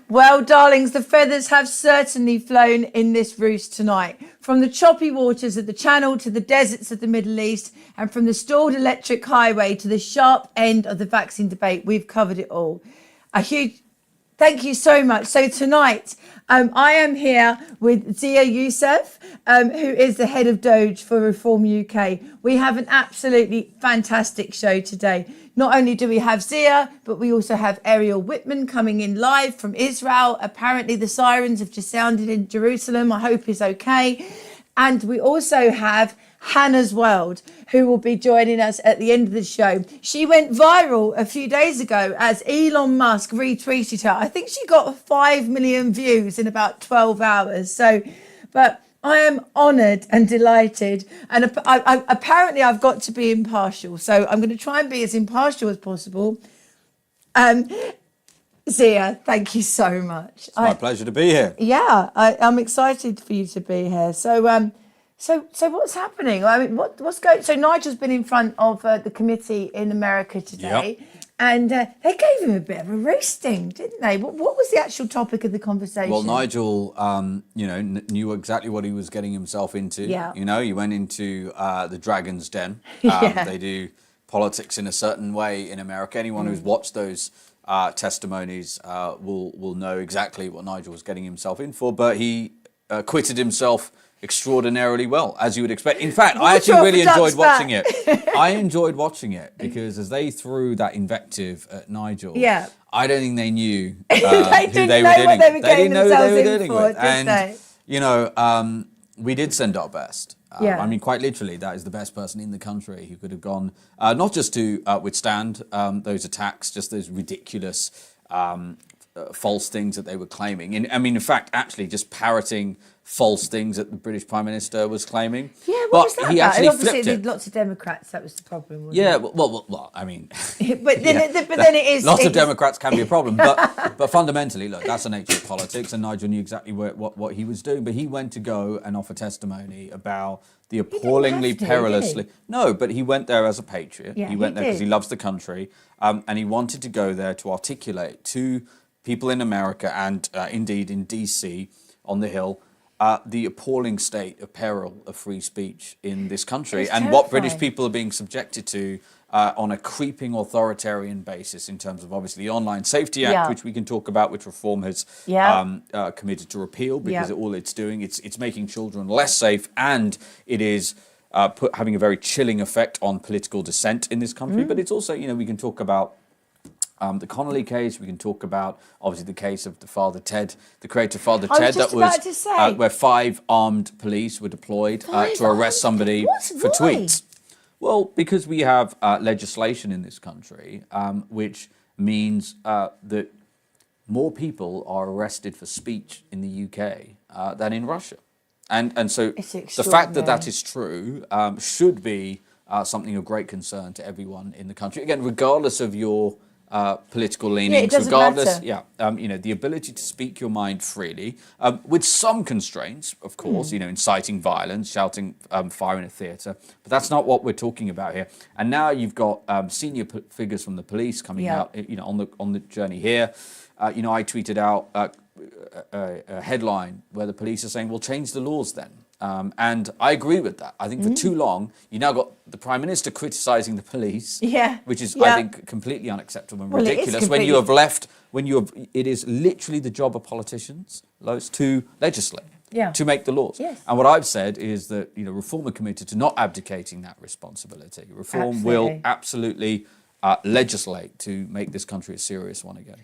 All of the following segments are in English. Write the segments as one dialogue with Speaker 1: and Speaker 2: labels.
Speaker 1: Well, darlings, the feathers have certainly flown in this roost tonight. From the choppy waters of the Channel to the deserts of the Middle East, and from the stalled electric highway to the sharp end of the vaccine debate, we've covered it all. A huge thank you so much. So tonight, I am here with Zia Yusuf, who is the head of Doge for Reform UK. We have an absolutely fantastic show today. Not only do we have Zia, but we also have Ariel Whitman coming in live from Israel. Apparently the sirens have just sounded in Jerusalem. I hope he's okay. And we also have Hannah's World, who will be joining us at the end of the show. She went viral a few days ago as Elon Musk retweeted her. I think she got 5 million views in about 12 hours. But I am honoured and delighted. And apparently I've got to be impartial. So I'm going to try and be as impartial as possible. Zia, thank you so much.
Speaker 2: It's my pleasure to be here.
Speaker 1: Yeah, I'm excited for you to be here. So what's happening? I mean, what's going? So Nigel's been in front of the committee in America today, and they gave him a bit of a roasting, didn't they? What was the actual topic of the conversation?
Speaker 2: Well, Nigel, knew exactly what he was getting himself into.
Speaker 1: Yeah.
Speaker 2: He went into the Dragon's Den. They do politics in a certain way in America. Anyone who's watched those testimonies will know exactly what Nigel was getting himself in for. But he acquitted himself extraordinarily well, as you would expect. In fact, I actually really enjoyed watching it. I enjoyed watching it because as they threw that invective at Nigel, I don't think they knew who they were dealing with. They didn't know who they were dealing with. And, we did send our best. I mean, quite literally, that is the best person in the country who could have gone, not just to withstand those attacks, just those ridiculous false things that they were claiming. In fact, actually just parroting false things that the British Prime Minister was claiming.
Speaker 1: Yeah, what
Speaker 2: but
Speaker 1: was that
Speaker 2: he
Speaker 1: about?
Speaker 2: actually
Speaker 1: Obviously,
Speaker 2: flipped it.
Speaker 1: Lots of Democrats, that was the problem, wasn't
Speaker 2: Yeah,
Speaker 1: it?
Speaker 2: well, I mean...
Speaker 1: but then it is...
Speaker 2: Lots of Democrats can be a problem, but fundamentally, look, that's the nature of politics, and Nigel knew exactly what he was doing, but he went to go and offer testimony about the appallingly perilously... No, but he went there as a patriot.
Speaker 1: Yeah,
Speaker 2: he went there because he loves the country, and he wanted to go there to articulate to people in America and indeed in DC on the Hill the appalling state of peril of free speech in this country and what British people are being subjected to on a creeping authoritarian basis in terms of obviously the Online Safety Act, which we can talk about, which Reform has committed to repeal because all it's doing, it's making children less safe, and it is having a very chilling effect on political dissent in this country. But it's also, we can talk about the Connolly case. We can talk about, obviously, the case of the Father Ted, the creator Father Ted, that was where 5 armed police were deployed to arrest somebody for tweets. Well, because we have legislation in this country, which means that more people are arrested for speech in the UK than in Russia. And so the fact that that is true should be something of great concern to everyone in the country. Again, regardless of your political leanings, regardless, the ability to speak your mind freely, with some constraints, of course, inciting violence, shouting fire in a theatre, but that's not what we're talking about here. And now you've got senior figures from the police coming out, on the journey here. I tweeted out a headline where the police are saying, "Well, change the laws then." And I agree with that. I think for too long, you now got the Prime Minister criticising the police, which is, I think, completely unacceptable and ridiculous. When you have left, it is literally the job of politicians, Lois, to legislate, to make the laws. And what I've said is that, Reform are committed to not abdicating that responsibility. Reform will absolutely legislate to make this country a serious one again.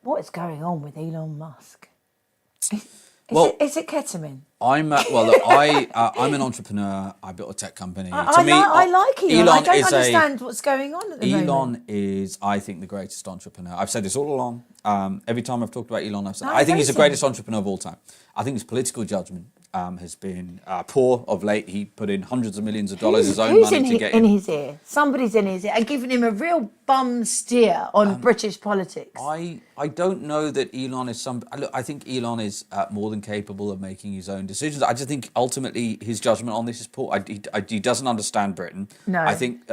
Speaker 1: What is going on with Elon Musk? Is it ketamine?
Speaker 2: I'm I'm an entrepreneur. I built a tech company.
Speaker 1: I like Elon. I don't understand what's going on at the moment.
Speaker 2: Elon is, I think, the greatest entrepreneur. I've said this all along. Every time I've talked about Elon, I've said I think he's the greatest entrepreneur of all time. I think his political judgment has been poor of late. He put in hundreds of millions of dollars his own money to get
Speaker 1: in his ear. Somebody's in his ear and giving him a real bum steer on British politics.
Speaker 2: I don't know that Elon is look, I think Elon is more than capable of making his own decisions. I just think ultimately his judgment on this is poor. He doesn't understand Britain.
Speaker 1: No.
Speaker 2: I think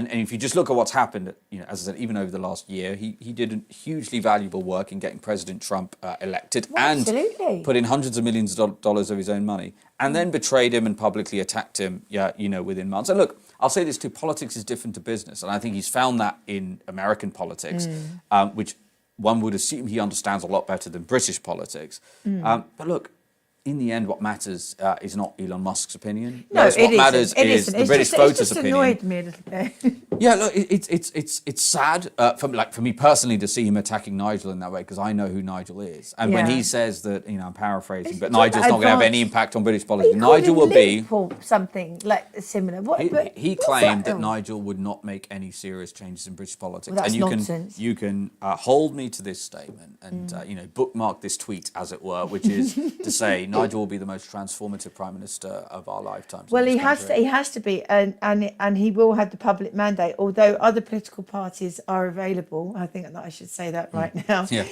Speaker 2: and if you just look at what's happened, as I said, even over the last year, he did a hugely valuable work in getting President Trump elected, and put in hundreds of millions of dollars of his own money, and then betrayed him and publicly attacked him, within months. And look, I'll say this too, politics is different to business, and I think he's found that in American politics, which one would assume he understands a lot better than British politics. But look, in the end, what matters is not Elon Musk's opinion.
Speaker 1: No,
Speaker 2: what matters is the British voters' opinion.
Speaker 1: It just annoyed me a little bit.
Speaker 2: Yeah, look, it's sad for me personally to see him attacking Nigel in that way, because I know who Nigel is, and when he says that, I'm paraphrasing, but Nigel's not going to have any impact on British politics. Nigel will be
Speaker 1: something like similar.
Speaker 2: He claimed that Nigel would not make any serious changes in British politics,
Speaker 1: well, that's
Speaker 2: and
Speaker 1: nonsense.
Speaker 2: you can hold me to this statement and bookmark this tweet, as it were, which is to say Nigel will be the most transformative Prime Minister of our lifetimes.
Speaker 1: Well, he has to be, and he will have the public mandate. Although other political parties are available, I think that I should say that right now.
Speaker 2: Yeah.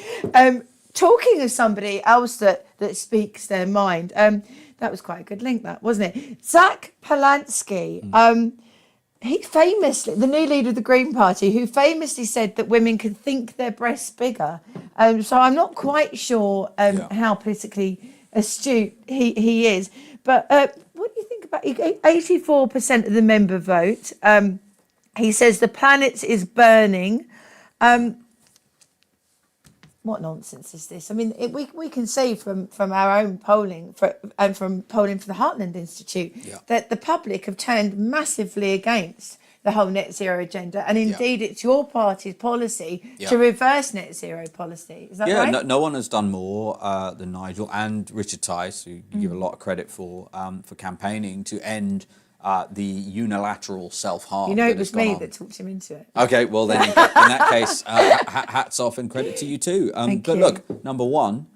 Speaker 1: Talking of somebody else that speaks their mind, that was quite a good link, that wasn't it? Zach Polansky. He famously, the new leader of the Green Party, who famously said that women can think their breasts bigger. So I'm not quite sure how politically astute he is. But what do you think about 84% of the member vote? He says the planet is burning. What nonsense is this? I mean, we can see from our own polling and from polling for the Heartland Institute that the public have turned massively against the whole net zero agenda, and indeed it's your party's policy to reverse net zero policy. Is that right?
Speaker 2: Yeah, no one has done more than Nigel and Richard Tice, who you give a lot of credit for campaigning to end the unilateral self-harm.
Speaker 1: It was me that talked him into it.
Speaker 2: Okay, well then, in that case, hats off and credit to you too.
Speaker 1: Thank
Speaker 2: but
Speaker 1: you.
Speaker 2: look, number one,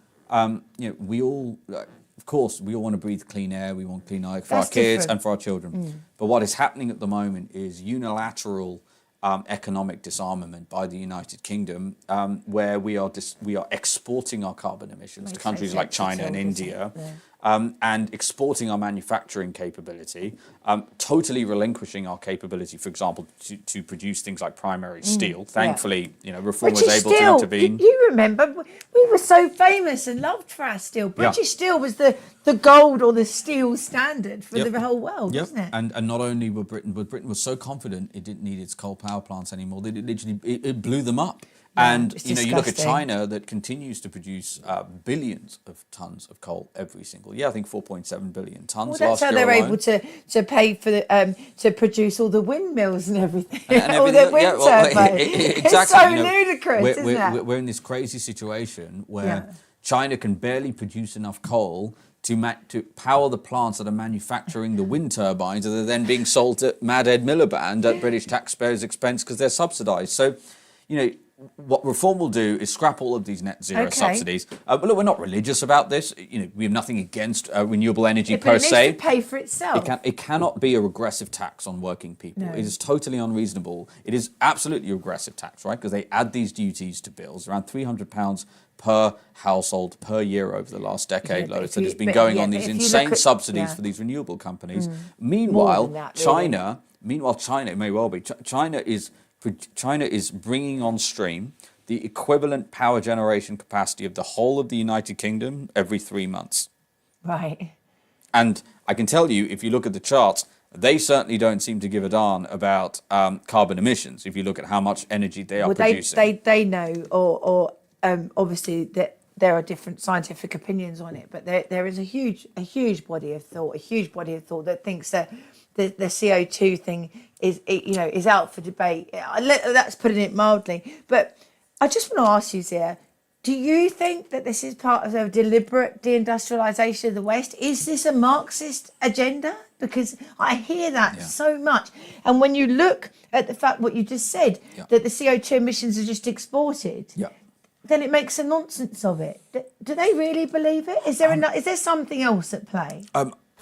Speaker 2: we all, of course, we all want to breathe clean air. We want clean air for our kids and for our children. But what is happening at the moment is unilateral economic disarmament by the United Kingdom, where we are exporting our carbon emissions to countries like China and India. And exporting our manufacturing capability, totally relinquishing our capability, for example, to produce things like primary steel. Thankfully, Reform was able to intervene.
Speaker 1: You remember, we were so famous and loved for our steel. British steel was the gold or the steel standard for the whole world, wasn't it?
Speaker 2: And not only were Britain was so confident it didn't need its coal power plants anymore, that it blew them up.
Speaker 1: Yeah,
Speaker 2: and you look at
Speaker 1: disgusting.
Speaker 2: China, that continues to produce billions of tons of coal every single year. I think 4.7 billion tons.
Speaker 1: Well, that's how they're able to pay for to produce all the windmills and everything, all the wind turbines.
Speaker 2: Exactly.
Speaker 1: It's so ludicrous, isn't it?
Speaker 2: We're in this crazy situation where China can barely produce enough coal to power the plants that are manufacturing the wind turbines that are then being sold at Mad Ed Miliband at British taxpayers' expense because they're subsidised. So, what Reform will do is scrap all of these net zero subsidies. But look, we're not religious about this. We have nothing against renewable energy per se.
Speaker 1: But it needs to pay for itself.
Speaker 2: It cannot be a regressive tax on working people. No. It is totally unreasonable. It is absolutely a regressive tax, right? Because they add these duties to bills, around £300 per household per year over the last decade, Lois, that has been going on these insane subsidies for these renewable companies. Meanwhile, China, it may well be, China is bringing on stream the equivalent power generation capacity of the whole of the United Kingdom every 3 months.
Speaker 1: Right.
Speaker 2: And I can tell you, if you look at the charts, they certainly don't seem to give a darn about carbon emissions, if you look at how much energy they are producing.
Speaker 1: They know, or obviously that there are different scientific opinions on it, but there is a huge body of thought that thinks that the CO2 thing is out for debate. That's putting it mildly. But I just want to ask you, Zia, do you think that this is part of a deliberate deindustrialisation of the West? Is this a Marxist agenda? Because I hear that so much. And when you look at the fact what you just said, that the CO2 emissions are just exported, then it makes a nonsense of it. Do they really believe it? Is there something else at play?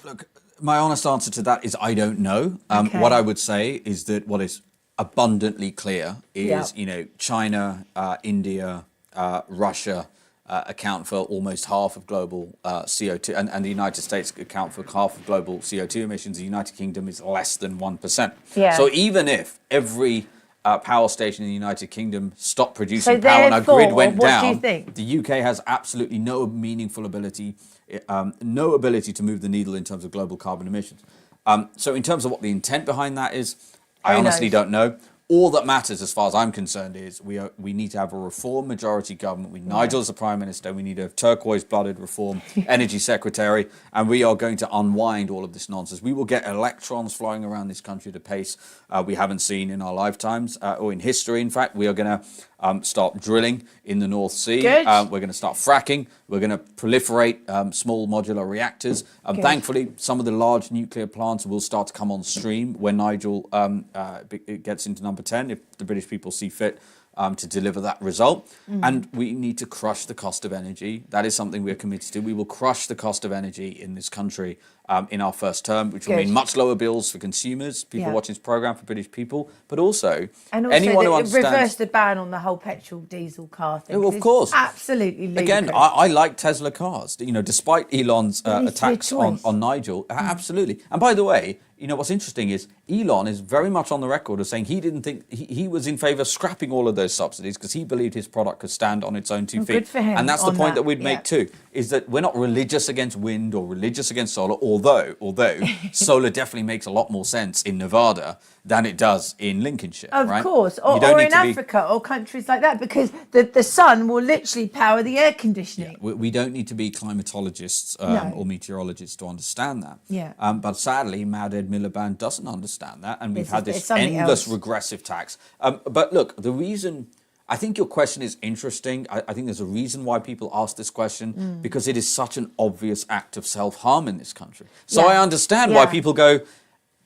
Speaker 2: Look, my honest answer to that is I don't know. What I would say is that what is abundantly clear is, China, India, Russia, account for almost half of global CO2, and the United States account for half of global CO2 emissions. The United Kingdom is less than 1%.
Speaker 1: Yeah.
Speaker 2: So even if every power station in the United Kingdom stopped producing
Speaker 1: So
Speaker 2: power and our grid went
Speaker 1: what
Speaker 2: down,
Speaker 1: do you think?
Speaker 2: the UK has absolutely no meaningful ability, to move the needle in terms of global carbon emissions. So in terms of what the intent behind that is, I honestly don't know. All that matters, as far as I'm concerned, is we need to have a reform majority government. We need Nigel as the Prime Minister. We need a turquoise-blooded reform energy secretary, and we are going to unwind all of this nonsense. We will get electrons flowing around this country at a pace we haven't seen in our lifetimes, or in history. In fact, we are going to start drilling in the North Sea. We're going to start fracking. We're going to proliferate small modular reactors. Thankfully, some of the large nuclear plants will start to come on stream when Nigel gets into number 10, if the British people see fit to deliver that result. And we need to crush the cost of energy. That is something we're committed to. We will crush the cost of energy in this country in our first term, which will mean much lower bills for consumers, people watching this programme, for British people, but also anyone who understands...
Speaker 1: reverse the ban on the whole petrol diesel car thing.
Speaker 2: Oh, of course.
Speaker 1: Absolutely ludicrous.
Speaker 2: Again, I like Tesla cars, despite Elon's attacks on Nigel. Absolutely. And by the way, what's interesting is Elon is very much on the record of saying he didn't think he was in favour of scrapping all of those subsidies because he believed his product could stand on its own 2 feet.
Speaker 1: Good for him.
Speaker 2: And that's the point that we'd make too, is that we're not religious against wind or religious against solar, although solar definitely makes a lot more sense in Nevada than it does in Lincolnshire.
Speaker 1: Of course, or in Africa or countries like that, because the sun will literally power the air conditioning.
Speaker 2: Yeah, we don't need to be climatologists or meteorologists to understand that.
Speaker 1: Yeah.
Speaker 2: But sadly, Mad Ed Miliband doesn't understand that, and we've had this endless regressive tax. But look, the reason... I think your question is interesting. I think there's a reason why people ask this question, because it is such an obvious act of self-harm in this country. So I understand why people go,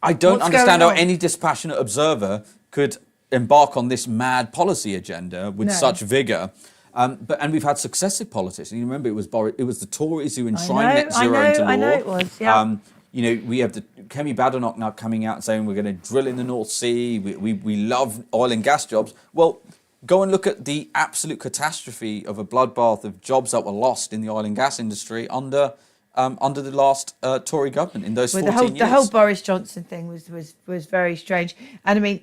Speaker 2: I don't understand how any dispassionate observer could embark on this mad policy agenda with such vigour. And we've had successive politics. And you remember, it was the Tories who enshrined net zero into law.
Speaker 1: I know it was, yeah.
Speaker 2: We have the Kemi Badenoch now coming out and saying we're going to drill in the North Sea. We love oil and gas jobs. Well, go and look at the absolute catastrophe of a bloodbath of jobs that were lost in the oil and gas industry under the last Tory government in those 14 years.
Speaker 1: The whole Boris Johnson thing was very strange. And I mean,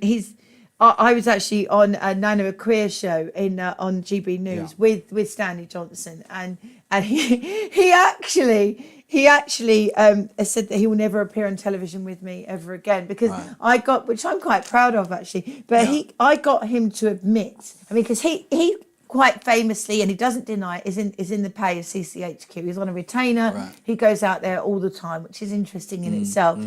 Speaker 1: I was actually on a Nana a Queers show on GB News with Stanley Johnson, and he actually said that he will never appear on television with me ever again, because which I'm quite proud of actually, but I got him to admit, because he quite famously, and he doesn't deny it, is in the pay of CCHQ. He's on a retainer. He goes out there all the time, which is interesting in itself.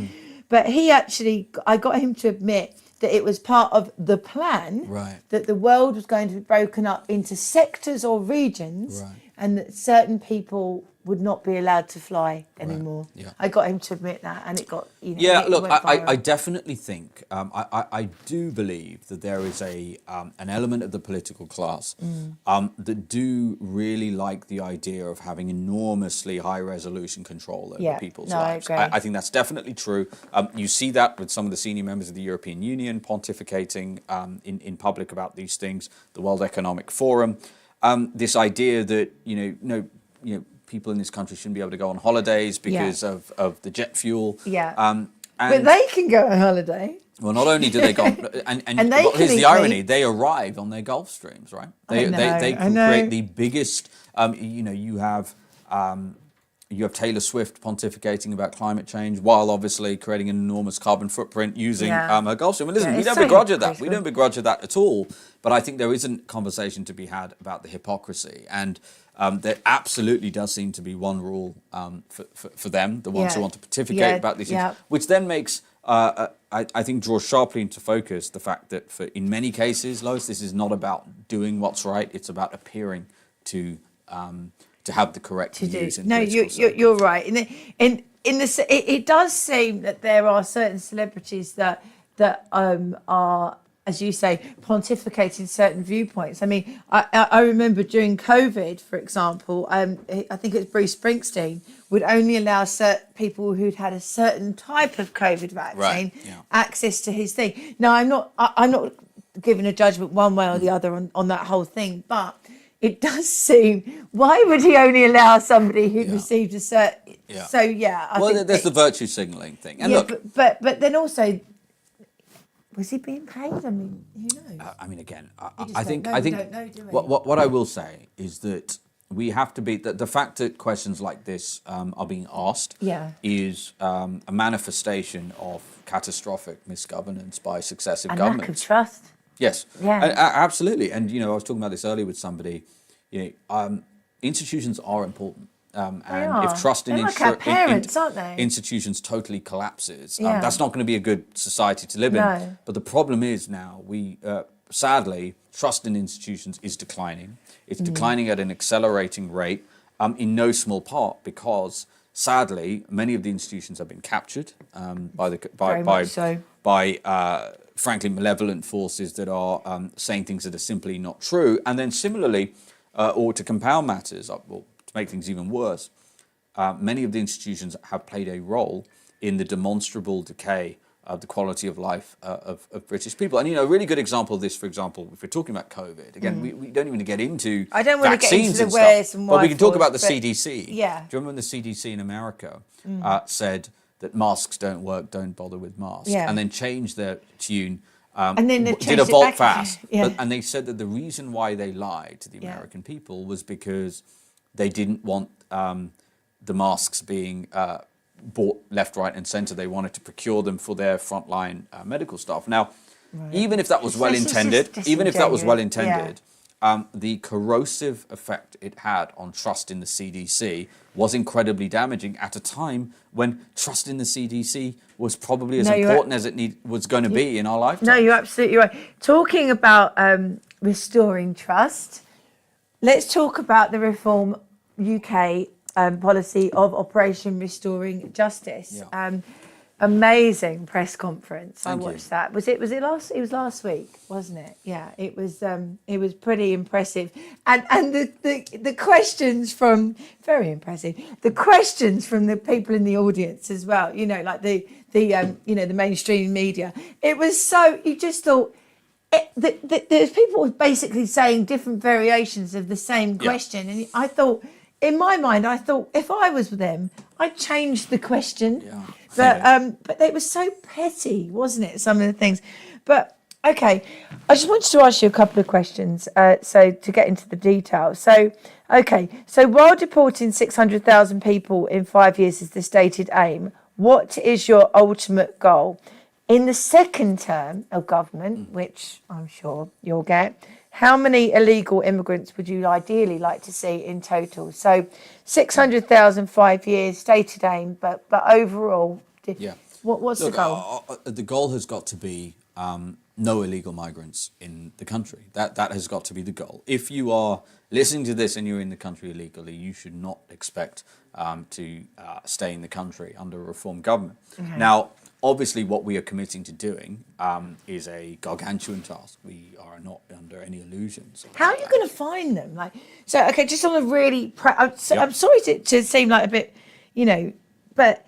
Speaker 1: But I got him to admit that it was part of the plan, that the world was going to be broken up into sectors or regions, and that certain people would not be allowed to fly anymore. I got him to admit that, and it got...
Speaker 2: look, I definitely think, I do believe that there is an element of the political class that do really like the idea of having enormously high-resolution control over people's lives.
Speaker 1: I agree.
Speaker 2: I think that's definitely true. You see that with some of the senior members of the European Union pontificating in public about these things, the World Economic Forum, this idea that, people in this country shouldn't be able to go on holidays because of the jet fuel.
Speaker 1: But they can go on holiday.
Speaker 2: Well, not only do they go, here's the irony: they arrive on their Gulf Streams, right? They create the biggest. You have Taylor Swift pontificating about climate change while obviously creating an enormous carbon footprint using her Gulf Stream. Well, listen, we don't begrudge her that. We don't begrudge her that at all. But I think there is a conversation to be had about the hypocrisy. And there absolutely does seem to be one rule for them, the ones who want to pontificate about these things, which then makes, I think, draws sharply into focus the fact that in many cases, Lois, this is not about doing what's right. It's about appearing to have the correct views.
Speaker 1: No, you're right. It does seem that there are certain celebrities that are, as you say, pontificating certain viewpoints. I mean, I remember during COVID, for example, I think it was Bruce Springsteen would only allow certain people who'd had a certain type of COVID vaccine access to his thing. Now, I'm not giving a judgment one way or the other on that whole thing, but it does seem. Why would he only allow somebody who received a certain?
Speaker 2: Yeah.
Speaker 1: So yeah, I think
Speaker 2: there's the virtue signalling thing, and
Speaker 1: yeah,
Speaker 2: look,
Speaker 1: but then also, was he being paid? I mean, who knows?
Speaker 2: I mean, again,
Speaker 1: We just
Speaker 2: I think
Speaker 1: don't know, do we?
Speaker 2: what I will say is that we have to be the fact that questions like this are being asked is a manifestation of catastrophic misgovernance by successive
Speaker 1: and
Speaker 2: governments.
Speaker 1: lack of trust.
Speaker 2: Yes,
Speaker 1: Yeah.
Speaker 2: Absolutely. And I was talking about this earlier with somebody. Institutions are important. And
Speaker 1: are.
Speaker 2: if trust in,
Speaker 1: They're like our parents, aren't they?
Speaker 2: institutions totally collapses,
Speaker 1: Yeah.
Speaker 2: that's not going to be a good society to live in.
Speaker 1: No.
Speaker 2: But the problem is now we sadly trust in institutions is declining. It's declining at an accelerating rate, in no small part because sadly many of the institutions have been captured by frankly malevolent forces that are saying things that are simply not true. And then similarly, or to compound matters, to make things even worse, many of the institutions have played a role in the demonstrable decay of the quality of life of British people. And a really good example of this, for example, if we're talking about COVID, again, we don't even get into
Speaker 1: I don't want to get into
Speaker 2: vaccines
Speaker 1: the
Speaker 2: and
Speaker 1: where's
Speaker 2: stuff,
Speaker 1: and
Speaker 2: but we can talk
Speaker 1: whyfores,
Speaker 2: about the
Speaker 1: but
Speaker 2: CDC.
Speaker 1: yeah.
Speaker 2: Do you remember when the CDC in America said that masks don't work, don't bother with masks,
Speaker 1: Yeah.
Speaker 2: and then changed their tune,
Speaker 1: And then they
Speaker 2: did
Speaker 1: changed
Speaker 2: a
Speaker 1: it
Speaker 2: volte
Speaker 1: back.
Speaker 2: fast,
Speaker 1: Yeah.
Speaker 2: and they said that the reason why they lied to the American people was because they didn't want the masks being bought left, right, and centre. They wanted to procure them for their frontline medical staff. Now, even if that was well intended, the corrosive effect it had on trust in the CDC was incredibly damaging at a time when trust in the CDC was probably as important as it was going to be in our lifetime.
Speaker 1: No, you're absolutely right. Talking about restoring trust, let's talk about the Reform UK policy of Operation Restoring Justice.
Speaker 2: Yeah.
Speaker 1: Amazing press conference.
Speaker 2: Thank
Speaker 1: I watched
Speaker 2: you.
Speaker 1: that. Was it last? It was last week, wasn't it? Yeah, it was. It was pretty impressive, and the questions from very impressive. The questions from the people in the audience as well. Like the mainstream media. It was so. You just thought. There's people basically saying different variations of the same question, and I thought. In my mind, I thought if I was with them, I'd change the question.
Speaker 2: Yeah.
Speaker 1: But it was so petty, wasn't it? Some of the things. But okay, I just wanted to ask you a couple of questions. So to get into the details. So while deporting 600,000 people in 5 years is the stated aim, what is your ultimate goal? In the second term of government, which I'm sure you'll get, how many illegal immigrants would you ideally like to see in total? So 600,000, 5 years, stated aim, but overall, what's the goal?
Speaker 2: The goal has got to be no illegal migrants in the country. That has got to be the goal. If you are listening to this and you're in the country illegally, you should not expect to stay in the country under a reform government. Okay. Now, obviously, what we are committing to doing is a gargantuan task. We are not under any illusions.
Speaker 1: How are you going to find them? Just on a really... I'm sorry to seem like a bit, but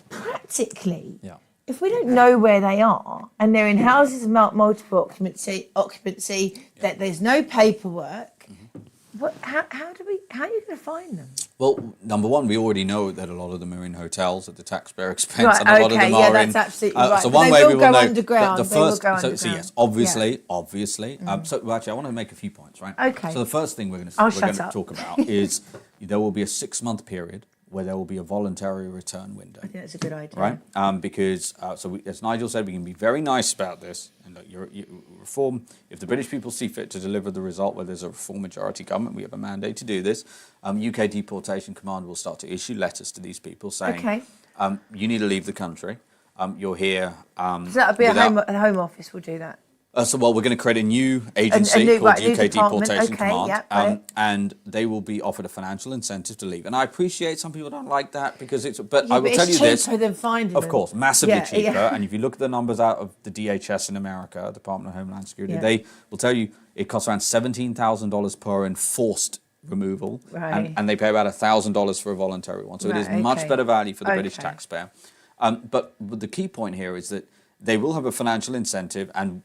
Speaker 1: practically, if we don't know where they are and they're in houses of multiple occupancy, that there's no paperwork, how are you going to find them?
Speaker 2: Well, number one, we already know that a lot of them are in hotels at the taxpayer expense,
Speaker 1: right,
Speaker 2: and a lot of them are
Speaker 1: that's absolutely right.
Speaker 2: So one way we will know
Speaker 1: underground.
Speaker 2: the first.
Speaker 1: So
Speaker 2: yes, obviously. So actually, I want to make a few points, right?
Speaker 1: Okay.
Speaker 2: So the first thing we're going to talk about is there will be a 6-month period where there will be a voluntary return window.
Speaker 1: I think that's a good idea.
Speaker 2: Right? Because, as Nigel said, we can be very nice about this. And look, reform, if the British people see fit to deliver the result where there's a reform majority government, we have a mandate to do this. UK Deportation Command will start to issue letters to these people saying, you need to leave the country. You're here.
Speaker 1: So that'll be a home office will do that.
Speaker 2: We're going to create a new agency called UK Deportation Command, and they will be offered a financial incentive to leave. And I appreciate some people don't like that because I will tell you this.
Speaker 1: It's cheaper than finding
Speaker 2: Of
Speaker 1: them.
Speaker 2: course, massively cheaper. Yeah. And if you look at the numbers out of the DHS in America, Department of Homeland Security, they will tell you it costs around $17,000 per enforced removal, and they pay about $1,000 for a voluntary one. So it is much better value for the British taxpayer. But the key point here is that they will have a financial incentive and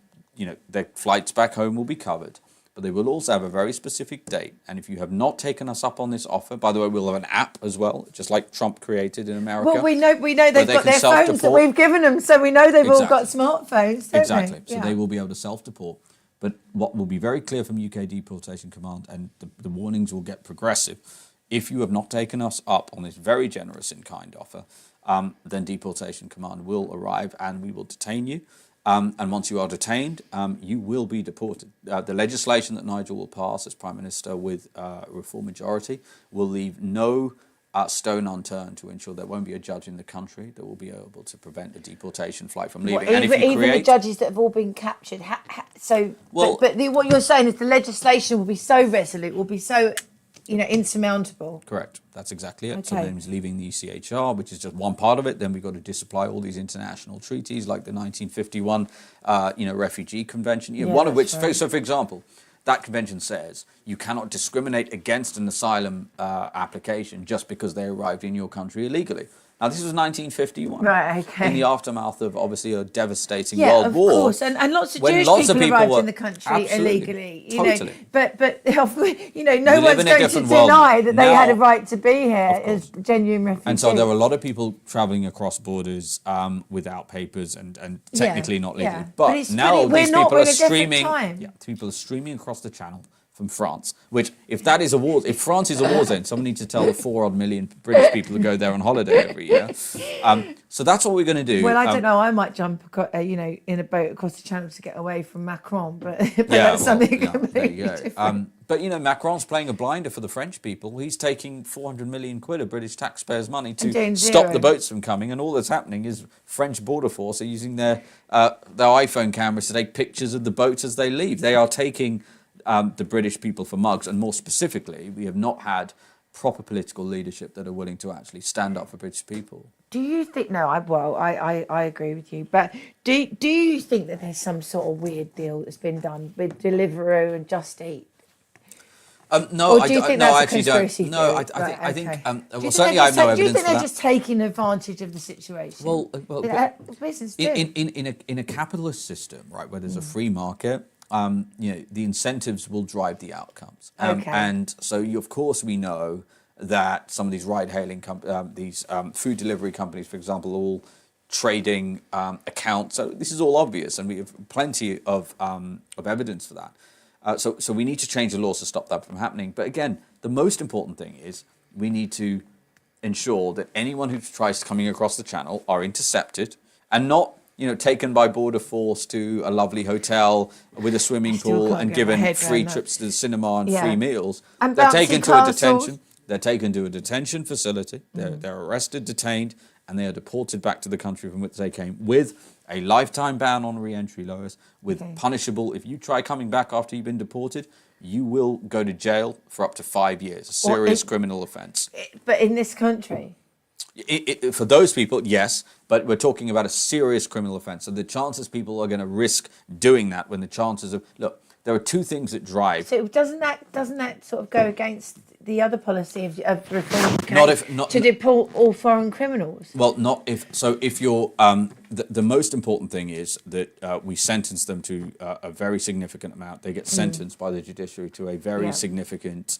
Speaker 2: their flights back home will be covered. but they will also have a very specific date. And if you have not taken us up on this offer, by the way, we'll have an app as well, just like Trump created in America.
Speaker 1: Well, we know they've got their phones that we've given them, so we know they've all got smartphones, don't
Speaker 2: Exactly.
Speaker 1: they?
Speaker 2: So they will be able to self-deport. But what will be very clear from UK Deportation Command, and the warnings will get progressive, if you have not taken us up on this very generous in-kind offer, then Deportation Command will arrive and we will detain you. And once you are detained, you will be deported. The legislation that Nigel will pass as Prime Minister with a reform majority will leave no stone unturned to ensure there won't be a judge in the country that will be able to prevent a deportation flight from leaving.
Speaker 1: Well, even the judges that have all been captured. But what you're saying is the legislation will be so resolute, will be so insurmountable.
Speaker 2: Correct. That's exactly it.
Speaker 1: Okay.
Speaker 2: So that means leaving the ECHR, which is just one part of it. Then we've got to disapply all these international treaties like the 1951 Refugee Convention. One of which, right. So for example, that convention says you cannot discriminate against an asylum application just because they arrived in your country illegally. Now, this was 1951,
Speaker 1: right? Okay.
Speaker 2: In the aftermath of obviously a devastating world war.
Speaker 1: Yeah, of course, and lots of Jewish people arrived in the country illegally.
Speaker 2: Totally.
Speaker 1: But no one's going to deny that they had a right to be here as genuine refugees.
Speaker 2: And so there were a lot of people travelling across borders without papers and technically not legally. But now these people are streaming. Yeah, people are streaming across the channel from France, which if France is a war zone, someone needs to tell the 4 odd million British people to go there on holiday every year. So that's what we're going to do.
Speaker 1: Well, I don't know. I might jump, in a boat across the channel to get away from Macron, but that's something completely different.
Speaker 2: But Macron's playing a blinder for the French people. He's taking 400 million quid of British taxpayers' money to stop the boats from coming, and all that's happening is French border force are using their iPhone cameras to take pictures of the boats as they leave. They are taking the British people for mugs, and more specifically, we have not had proper political leadership that are willing to actually stand up for British people.
Speaker 1: Do you think? No, I agree with you. But do you think that there's some sort of weird deal that's been done with Deliveroo and Just Eat?
Speaker 2: No,
Speaker 1: or do you think that's a conspiracy
Speaker 2: don't. No, I think. Certainly, I have no evidence.
Speaker 1: Do you think they're
Speaker 2: for
Speaker 1: just taking advantage of the situation?
Speaker 2: Well,
Speaker 1: business
Speaker 2: in a capitalist system, right, where there's a free market. The incentives will drive the outcomes. And so, of course, we know that some of these ride-hailing food delivery companies, for example, are all trading accounts. So this is all obvious, and we have plenty of evidence for that. So we need to change the laws to stop that from happening. But again, the most important thing is we need to ensure that anyone who tries coming across the channel are intercepted and not taken by border force to a lovely hotel with a swimming pool and given free trips to the cinema and free meals.
Speaker 1: And
Speaker 2: they're taken to a detention. They're taken to a detention facility. They're arrested, detained, and they are deported back to the country from which they came with a lifetime ban on re-entry, Lois, with punishable. If you try coming back after you've been deported, you will go to jail for up to 5 years. A serious criminal offence.
Speaker 1: But in this country?
Speaker 2: For those people, yes, but we're talking about a serious criminal offence. So the chances people are going to risk doing that when the chances of... Look, there are two things that drive...
Speaker 1: So doesn't that sort of go against the other policy of reform to deport all foreign criminals?
Speaker 2: Well, not if... So if you're... The most important thing is that we sentence them to a very significant amount. They get sentenced by the judiciary to a very significant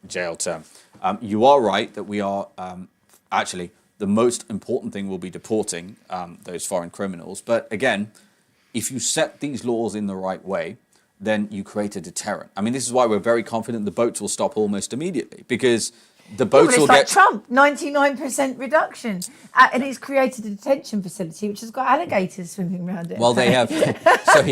Speaker 2: jail term. You are right that we are... actually... The most important thing will be deporting those foreign criminals. But again, if you set these laws in the right way, then you create a deterrent. I mean, this is why we're very confident the boats will stop almost immediately, because the boats will get...
Speaker 1: Trump, 99% reduction. And he's created a detention facility which has got alligators swimming around it.
Speaker 2: Well, they have... So he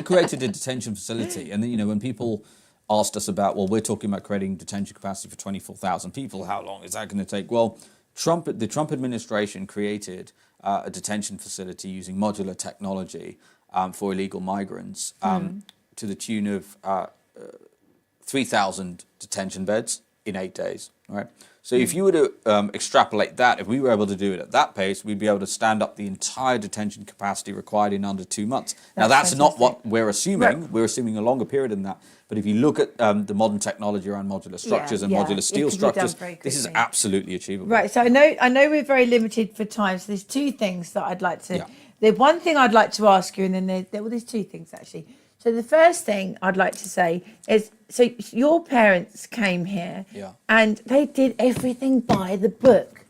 Speaker 2: created a detention facility. And then, when people asked us about, well, we're talking about creating detention capacity for 24,000 people. How long is that going to take? Well... The Trump administration created a detention facility using modular technology for illegal migrants to the tune of 3,000 detention beds in 8 days. Right. So if you were to extrapolate that, if we were able to do it at that pace, we'd be able to stand up the entire detention capacity required in under 2 months. Now, that's not what we're assuming. Right. We're assuming a longer period than that. But if you look at the modern technology around modular structures and modular steel structures, this is absolutely achievable.
Speaker 1: Right. So I know we're very limited for time. So there's two things that I'd like to... The one thing I'd like to ask you, and then there's two things, actually. So the first thing I'd like to say is, so your parents came here,
Speaker 2: Yeah.
Speaker 1: and they did everything by the book.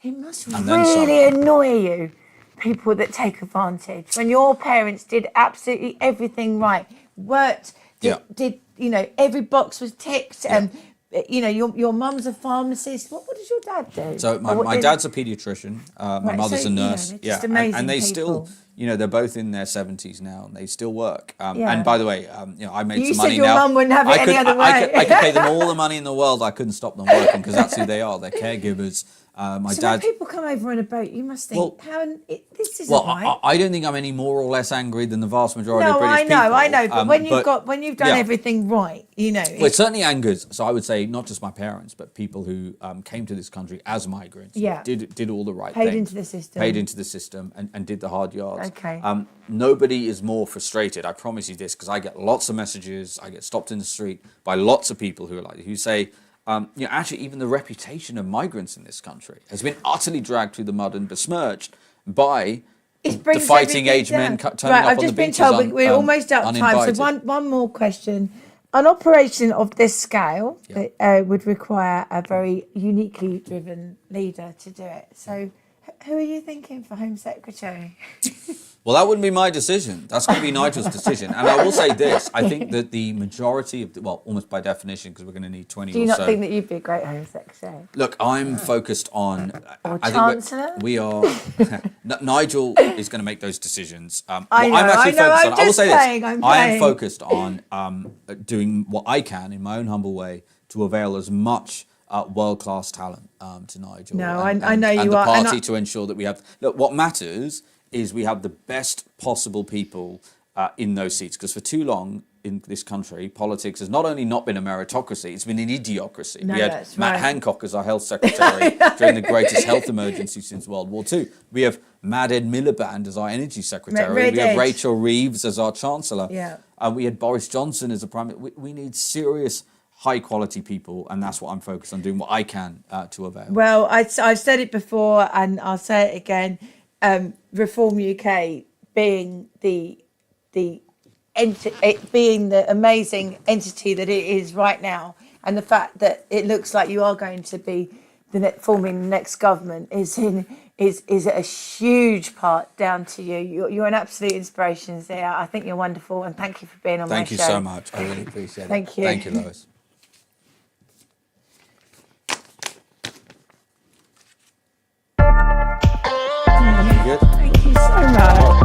Speaker 1: It must
Speaker 2: And then
Speaker 1: really
Speaker 2: some.
Speaker 1: annoy you, people that take advantage, when your parents did absolutely everything right, worked,
Speaker 2: Yeah.
Speaker 1: did you know, every box was ticked,
Speaker 2: Yeah.
Speaker 1: and you know, your mum's a pharmacist. What does your dad do?
Speaker 2: So my dad's a pediatrician. My
Speaker 1: Right,
Speaker 2: mother's
Speaker 1: so,
Speaker 2: a
Speaker 1: you know,
Speaker 2: nurse.
Speaker 1: they're just
Speaker 2: And
Speaker 1: amazing
Speaker 2: they
Speaker 1: people.
Speaker 2: still, you know, they're both in their 70s now, and they still work.
Speaker 1: Yeah.
Speaker 2: And by the way, you know, I made
Speaker 1: You
Speaker 2: some
Speaker 1: said
Speaker 2: money
Speaker 1: your
Speaker 2: now.
Speaker 1: mum wouldn't have it any other way.
Speaker 2: I could pay them all the money in the world. I couldn't stop them working because that's who they are. They're caregivers. My
Speaker 1: So when
Speaker 2: dad.
Speaker 1: people come over on a boat, you must think, this isn't
Speaker 2: Well,
Speaker 1: right.
Speaker 2: I don't think I'm any more or less angry than the vast majority of
Speaker 1: No,
Speaker 2: British people.
Speaker 1: I know. But when you've done
Speaker 2: yeah.
Speaker 1: everything right, you know.
Speaker 2: Well, it certainly angers. So I would say not just my parents, but people who came to this country as migrants.
Speaker 1: Yeah.
Speaker 2: Did all the right
Speaker 1: Paid
Speaker 2: things.
Speaker 1: into the system.
Speaker 2: Paid into the system and did the hard yards.
Speaker 1: Okay.
Speaker 2: Nobody is more frustrated. I promise you this, because I get lots of messages. I get stopped in the street by lots of people who say, you know, actually, even the reputation of migrants in this country has been utterly dragged through the mud and besmirched by the fighting age men turning up
Speaker 1: I've
Speaker 2: on
Speaker 1: just
Speaker 2: the
Speaker 1: been
Speaker 2: beaches.
Speaker 1: told we're almost out of time. So
Speaker 2: uninvited.
Speaker 1: one more question. An operation of this scale would require a very uniquely driven leader to do it. So who are you thinking for Home Secretary?
Speaker 2: Well, that wouldn't be my decision. That's going to be Nigel's decision. And I will say this. I think that the majority of, well, almost by definition, because we're going to need 20 or so.
Speaker 1: Do you not think that you'd be a great Home Secretary?
Speaker 2: Look, I'm focused on...
Speaker 1: Or
Speaker 2: I
Speaker 1: Chancellor?
Speaker 2: think we are... Nigel is going to make those decisions.
Speaker 1: I know,
Speaker 2: I will say this.
Speaker 1: I'm
Speaker 2: I am
Speaker 1: playing.
Speaker 2: focused on doing what I can, in my own humble way, to avail as much world-class talent to Nigel.
Speaker 1: No,
Speaker 2: and,
Speaker 1: I know
Speaker 2: and
Speaker 1: you
Speaker 2: the
Speaker 1: are.
Speaker 2: party to ensure that we have... Look, what matters is we have the best possible people in those seats. Because for too long in this country, politics has not only not been a meritocracy, it's been an idiocracy.
Speaker 1: No,
Speaker 2: we had
Speaker 1: that's
Speaker 2: Matt
Speaker 1: right.
Speaker 2: Hancock as our health secretary during the greatest health emergency since World War II. We have Mad Ed Miliband as our energy secretary.
Speaker 1: Red
Speaker 2: we have
Speaker 1: Ed.
Speaker 2: Rachel Reeves as our chancellor.
Speaker 1: Yeah.
Speaker 2: We had Boris Johnson as a prime minister. We need serious, high-quality people, and that's what I'm focused on, doing what I can to avail.
Speaker 1: Well, I've said it before, and I'll say it again. Reform UK being the amazing entity that it is right now, and the fact that it looks like you are going to be forming the next government is a huge part down to you. You're an absolute inspiration, Zia. I think you're wonderful, and thank you for being on my show.
Speaker 2: Thank you so much. I really appreciate it.
Speaker 1: Thank you.
Speaker 2: Thank you, Lois. Good.
Speaker 1: Thank you so much.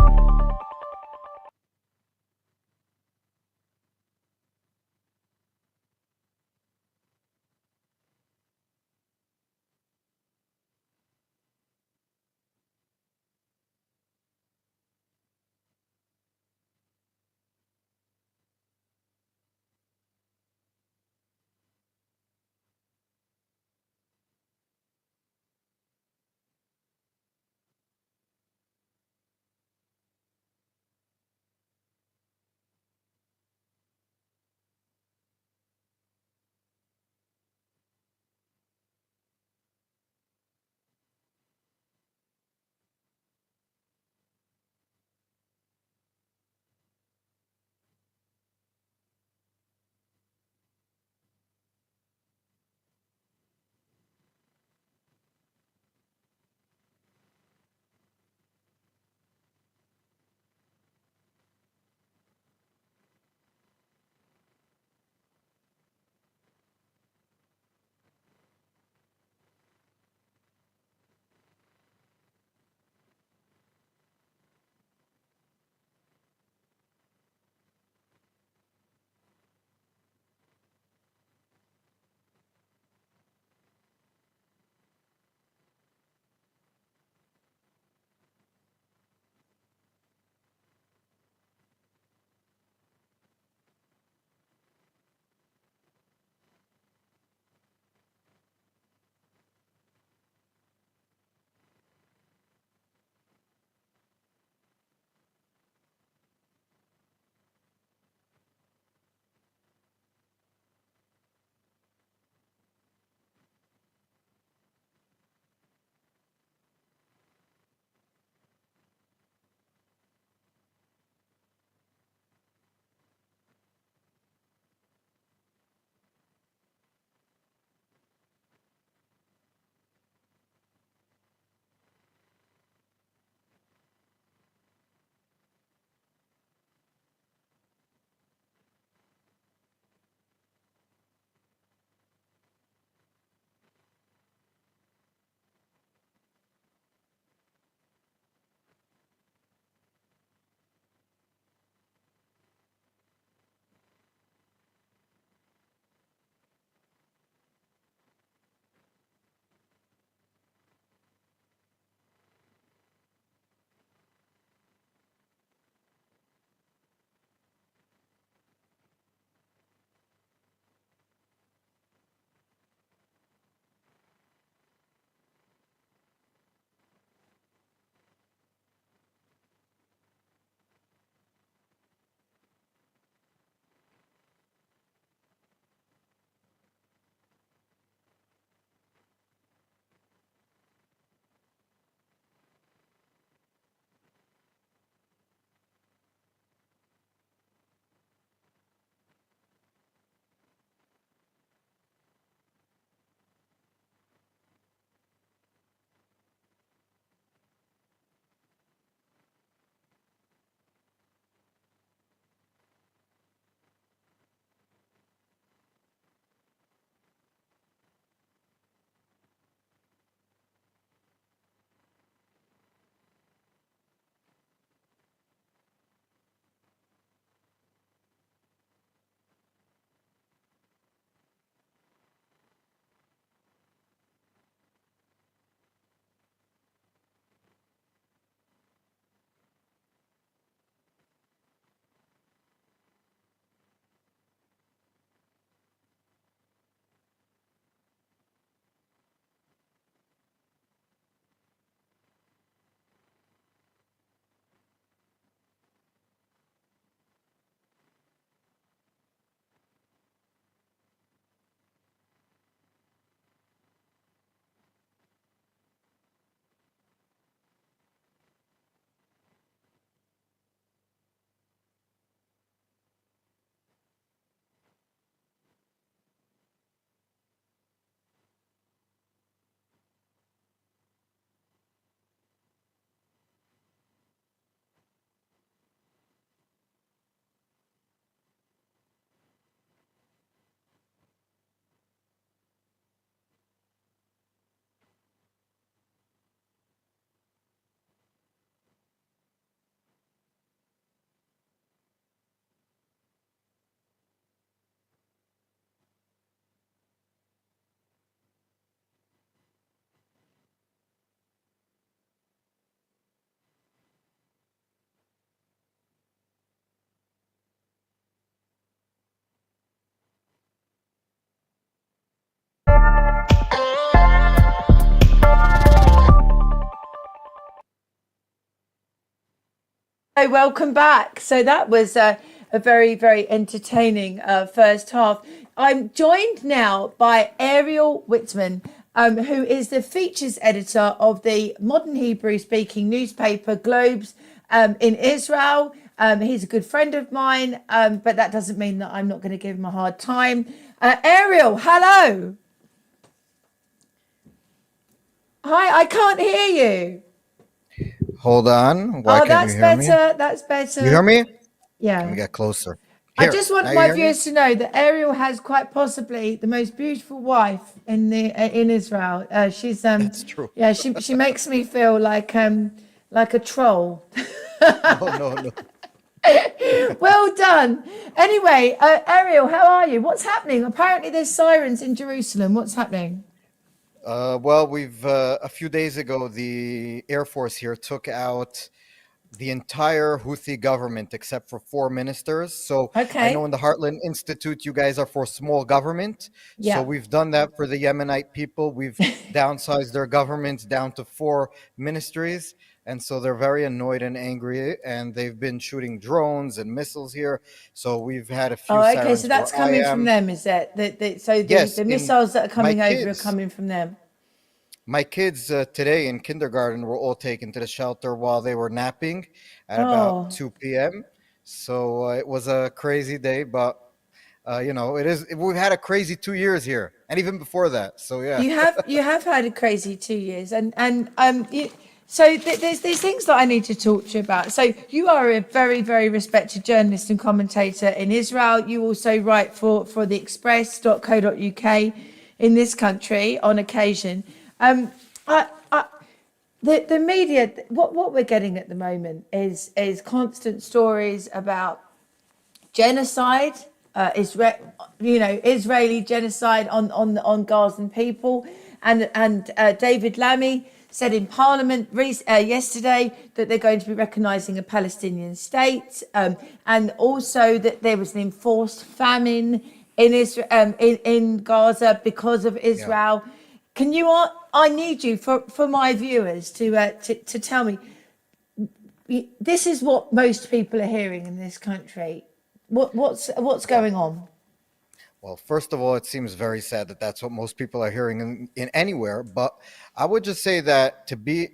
Speaker 1: So welcome back. So that was a very, very entertaining first half. I'm joined now by Ariel Whitman, who is the features editor of the modern Hebrew-speaking newspaper Globes in Israel. He's a good friend of mine, but that doesn't mean that I'm not going to give him a hard time. Ariel, hello. Hi, I can't hear you.
Speaker 3: Hold on. Why can't you hear me?
Speaker 1: That's better.
Speaker 3: You hear me? Let me
Speaker 1: Yeah.
Speaker 3: get closer.
Speaker 1: I
Speaker 3: Here.
Speaker 1: just
Speaker 3: Now
Speaker 1: want
Speaker 3: you
Speaker 1: my
Speaker 3: hear me?
Speaker 1: viewers to know that Ariel has quite possibly the most beautiful wife in Israel. She's
Speaker 3: That's true.
Speaker 1: yeah, she makes me feel like a troll.
Speaker 3: No, no, no.
Speaker 1: Well done. Anyway, Ariel, how are you? What's happening? Apparently there's sirens in Jerusalem. What's happening?
Speaker 3: Well, we've a few days ago, the Air Force here took out the entire Houthi government except for 4 ministers. So I know
Speaker 1: Okay.
Speaker 3: in the Heartland Institute, you guys are for small government. So
Speaker 1: Yeah.
Speaker 3: we've done that for the Yemenite people. We've downsized their governments down to 4 ministries. And so they're very annoyed and angry. And they've been shooting drones and missiles here. So we've had a few
Speaker 1: Oh, okay. So
Speaker 3: sirens
Speaker 1: that's
Speaker 3: where I
Speaker 1: coming from
Speaker 3: am.
Speaker 1: them, is it? So
Speaker 3: Yes,
Speaker 1: the
Speaker 3: in
Speaker 1: missiles that are
Speaker 3: my
Speaker 1: coming over are
Speaker 3: kids.
Speaker 1: coming from them.
Speaker 3: My kids today in kindergarten were all taken to the shelter while they were napping at about
Speaker 1: Oh.
Speaker 3: 2 p.m. So it was a crazy day, but it is. We've had a crazy 2 years here, and even before that. So yeah,
Speaker 1: You have had a crazy 2 years, there's things that I need to talk to you about. So you are a very, very respected journalist and commentator in Israel. You also write for the Express.co.uk in this country on occasion. I, the media, what we're getting at the moment is constant stories about genocide, Israeli genocide on Gazan people, and David Lammy said in Parliament yesterday that they're going to be recognising a Palestinian state, and also that there was an enforced famine in Israel, in Gaza because of
Speaker 3: yeah.
Speaker 1: Israel. Can you? I need you for my viewers to tell me. This is what most people are hearing in this country. What's
Speaker 3: Yeah.
Speaker 1: going on?
Speaker 3: Well, first of all, it seems very sad that that's what most people are hearing in anywhere. But I would just say that to be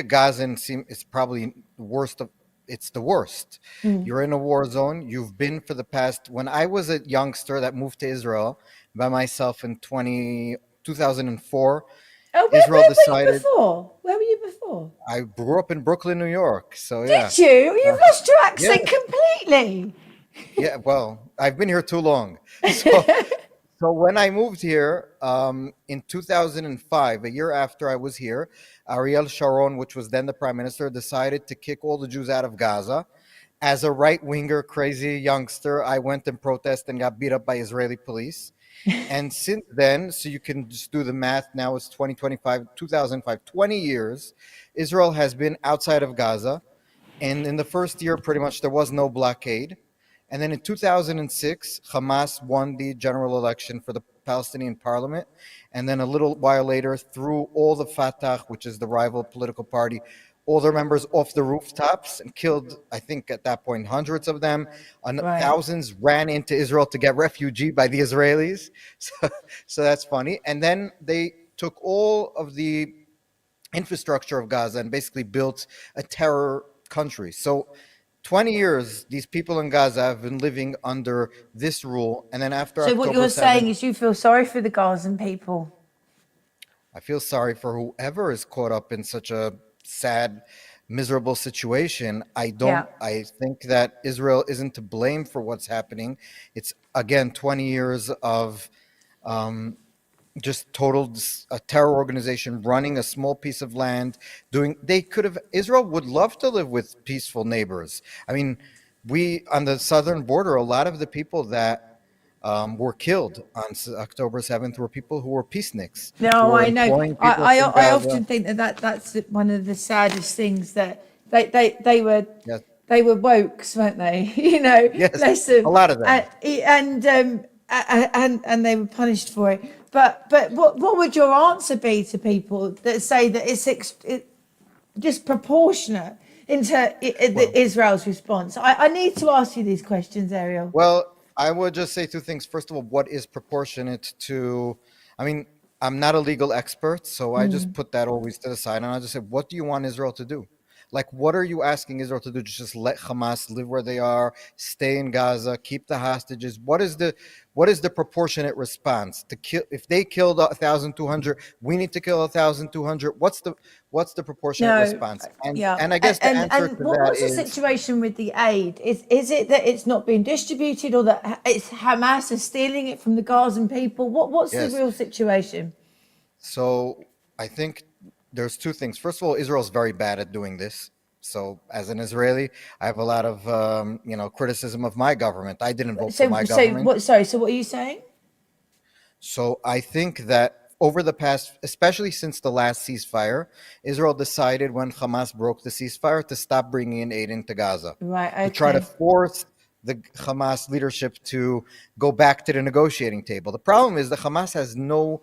Speaker 3: a Gazan is probably the worst of. It's the worst. You're in a war zone. You've been for the past. When I was a youngster that moved to Israel by myself in 2004,
Speaker 1: Oh,
Speaker 3: Israel
Speaker 1: where were you
Speaker 3: decided.
Speaker 1: before? Where were you before?
Speaker 3: I grew up in Brooklyn, New York. So yeah,
Speaker 1: Did you? You've lost your
Speaker 3: yeah,
Speaker 1: accent completely.
Speaker 3: yeah. Well, I've been here too long. So when I moved here in 2005, a year after I was here, Ariel Sharon, which was then the prime minister, decided to kick all the Jews out of Gaza. As a right-winger, crazy youngster, I went and protested and got beat up by Israeli police. And since then, so you can just do the math, now it's 2025, 2005, 20 years, Israel has been outside of Gaza. And in the first year, pretty much there was no blockade. And then in 2006, Hamas won the general election for the Palestinian parliament. And then a little while later, threw all the Fatah, which is the rival political party, all their members off the rooftops and killed, I think at that point, hundreds of them. And
Speaker 1: Right.
Speaker 3: thousands ran into Israel to get refugee by the Israelis. So that's funny. And then they took all of the infrastructure of Gaza and basically built a terror country. So 20 years, these people in Gaza have been living under this rule. And then after
Speaker 1: So what
Speaker 3: October
Speaker 1: you're saying
Speaker 3: 7th,
Speaker 1: is you feel sorry for the Gazan people.
Speaker 3: I feel sorry for whoever is caught up in such a sad, miserable situation.
Speaker 1: Yeah.
Speaker 3: I think that Israel isn't to blame for what's happening. It's, again, 20 years of just total a terror organization running a small piece of land. Israel would love to live with peaceful neighbors. I mean, we on the southern border, a lot of the people that were killed on October 7th were people who were peaceniks, who
Speaker 1: No,
Speaker 3: were
Speaker 1: I know.
Speaker 3: employing people from
Speaker 1: I
Speaker 3: Gaza.
Speaker 1: often think that's one of the saddest things that they were
Speaker 3: Yes,
Speaker 1: wokes, weren't they?
Speaker 3: yes,
Speaker 1: Bless them,
Speaker 3: a lot of them.
Speaker 1: and they were punished for it. But what would your answer be to people that say that it's disproportionate Israel's response? I need to ask you these questions, Ariel.
Speaker 3: Well, I would just say two things. First of all, what is proportionate to, I mean, I'm not a legal expert, so I just put that always to the side. And I just say, what do you want Israel to do? Like, what are you asking Israel to do? Just let Hamas live where they are, stay in Gaza, keep the hostages. What is the proportionate response to kill? If they killed 1,200, we need to kill 1,200. What's the proportionate response? And I guess the answer to that
Speaker 1: what's the
Speaker 3: is,
Speaker 1: situation with the aid? Is it that it's not being distributed, or that it's Hamas is stealing it from the Gazan people? What's the
Speaker 3: yes.
Speaker 1: real situation?
Speaker 3: So I think there's two things. First of all, Israel's very bad at doing this. So as an Israeli, I have a lot of criticism of my government. I didn't vote for my government.
Speaker 1: So what are you saying?
Speaker 3: So I think that over the past, especially since the last ceasefire, Israel decided when Hamas broke the ceasefire to stop bringing in aid into Gaza.
Speaker 1: Right. Okay.
Speaker 3: To try to force the Hamas leadership to go back to the negotiating table. The problem is that Hamas has no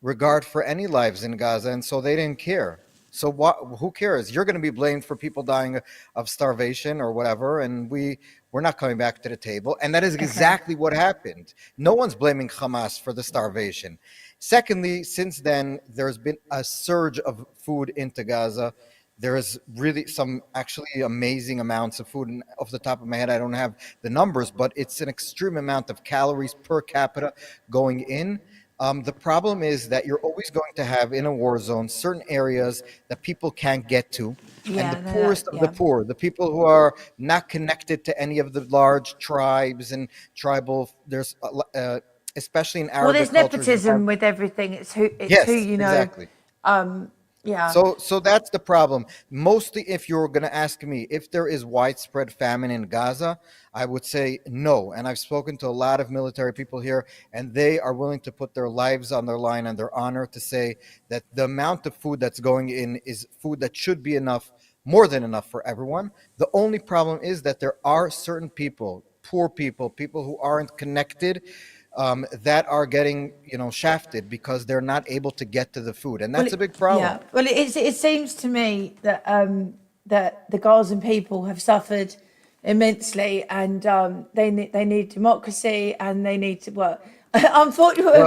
Speaker 3: regard for any lives in Gaza, and so they didn't care. So who cares? You're going to be blamed for people dying of starvation or whatever, and we're not coming back to the table. And that is exactly what happened. No one's blaming Hamas for the starvation. Secondly, since then, there's been a surge of food into Gaza. There is really some actually amazing amounts of food. And off the top of my head, I don't have the numbers, but it's an extreme amount of calories per capita going in. The problem is that you're always going to have in a war zone certain areas that people can't get to. And the poorest of the poor, the people who are not connected to any of the large tribes and tribal, there's especially in Arabic
Speaker 1: there's
Speaker 3: cultures,
Speaker 1: nepotism with everything. It's who you know.
Speaker 3: Exactly.
Speaker 1: Yeah.
Speaker 3: So that's the problem. Mostly, if you're going to ask me if there is widespread famine in Gaza, I would say no. And I've spoken to a lot of military people here, and they are willing to put their lives on their line and their honor to say that the amount of food that's going in is food that should be enough, more than enough for everyone. The only problem is that there are certain people, poor people, people who aren't connected, that are getting, shafted because they're not able to get to the food, and that's a big problem.
Speaker 1: Yeah. Well, it seems to me that that the Gazan people have suffered immensely, and they need democracy, and they need to work. Unfortunately,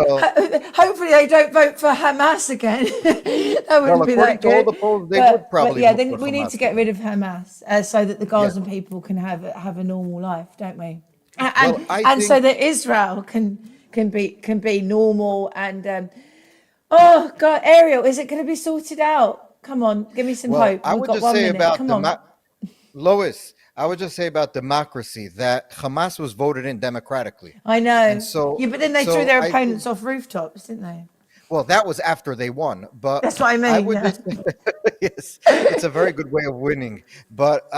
Speaker 1: hopefully they don't vote for Hamas again. That wouldn't be that good.
Speaker 3: According to all the polls, they would probably.
Speaker 1: But
Speaker 3: vote
Speaker 1: then
Speaker 3: for
Speaker 1: we need
Speaker 3: Hamas
Speaker 1: to get rid of Hamas so that the Gazan
Speaker 3: Yeah.
Speaker 1: people can have a normal life, don't we?
Speaker 3: Well, I
Speaker 1: And so
Speaker 3: think-
Speaker 1: that Israel can be normal. And oh God, Ariel, is it going to be sorted out? Come on, give me some hope.
Speaker 3: I
Speaker 1: We've
Speaker 3: would
Speaker 1: got
Speaker 3: just
Speaker 1: 1
Speaker 3: say
Speaker 1: minute.
Speaker 3: about
Speaker 1: Come on.
Speaker 3: Lois, I would just say about democracy that Hamas was voted in democratically.
Speaker 1: I know.
Speaker 3: And so-
Speaker 1: yeah, but then they
Speaker 3: so
Speaker 1: threw their
Speaker 3: I
Speaker 1: opponents off rooftops, didn't they?
Speaker 3: Well, that was after they won, but
Speaker 1: That's what I mean,
Speaker 3: I would
Speaker 1: yeah.
Speaker 3: just, yes, it's a very good way of winning. But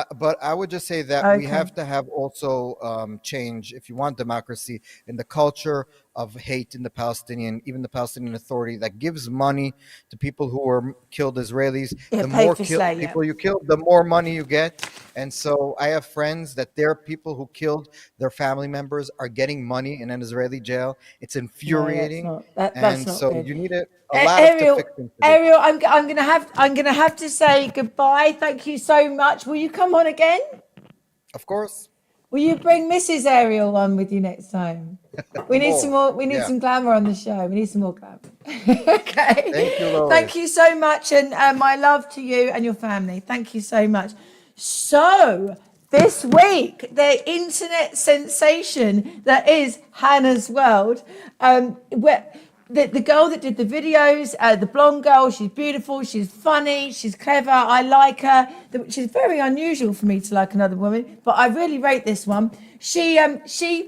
Speaker 3: I would just say that we
Speaker 1: Okay.
Speaker 3: have to have also change, if you want democracy, in the culture of hate in the Palestinian, even the Palestinian Authority that gives money to people who were killed Israelis.
Speaker 1: Yeah,
Speaker 3: The
Speaker 1: paid
Speaker 3: more
Speaker 1: for slay, yeah.
Speaker 3: people you kill, the more money you get. And so I have friends that their people who killed their family members are getting money in an Israeli jail. It's infuriating.
Speaker 1: that's
Speaker 3: And
Speaker 1: not
Speaker 3: so
Speaker 1: good.
Speaker 3: you need a lot of to fix things to do.
Speaker 1: Ariel, I'm gonna have to say goodbye. Thank you so much. Will you come on again?
Speaker 3: Of course.
Speaker 1: Will you bring Mrs. Ariel on with you next time? We need some more. We need
Speaker 3: Yeah.
Speaker 1: some glamour on the show. We need some more glamour. Okay.
Speaker 3: Thank you, Lois.
Speaker 1: Thank you so much, and my love to you and your family. Thank you so much. So this week, the internet sensation that is Hannah's World, where the girl that did the videos, the blonde girl, she's beautiful, she's funny, she's clever, I like her. She's very unusual for me to like another woman, but I really rate this one. She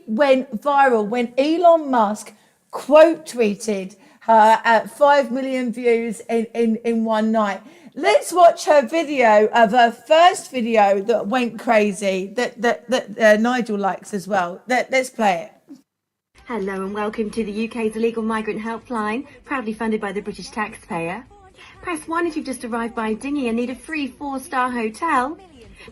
Speaker 1: went viral when Elon Musk quote tweeted her at 5 million views in one night. Let's watch her video of her first video that went crazy, that Nigel likes as well. Let's play it.
Speaker 4: Hello and welcome to the UK's Illegal Migrant Helpline, proudly funded by the British taxpayer. Press 1 if you've just arrived by dinghy and need a free 4-star hotel.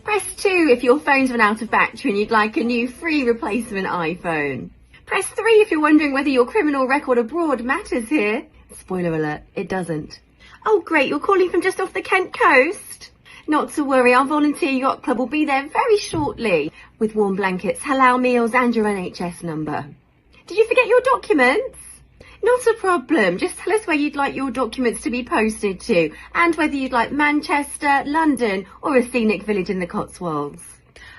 Speaker 4: Press 2 if your phone's run out of battery and you'd like a new free replacement iPhone. Press 3 if you're wondering whether your criminal record abroad matters here. Spoiler alert, it doesn't. Oh great, you're calling from just off the Kent coast? Not to worry, our volunteer yacht club will be there very shortly with warm blankets, halal meals and your NHS number. Did you forget your documents? Not a problem. Just tell us where you'd like your documents to be posted to and whether you'd like Manchester, London or a scenic village in the Cotswolds.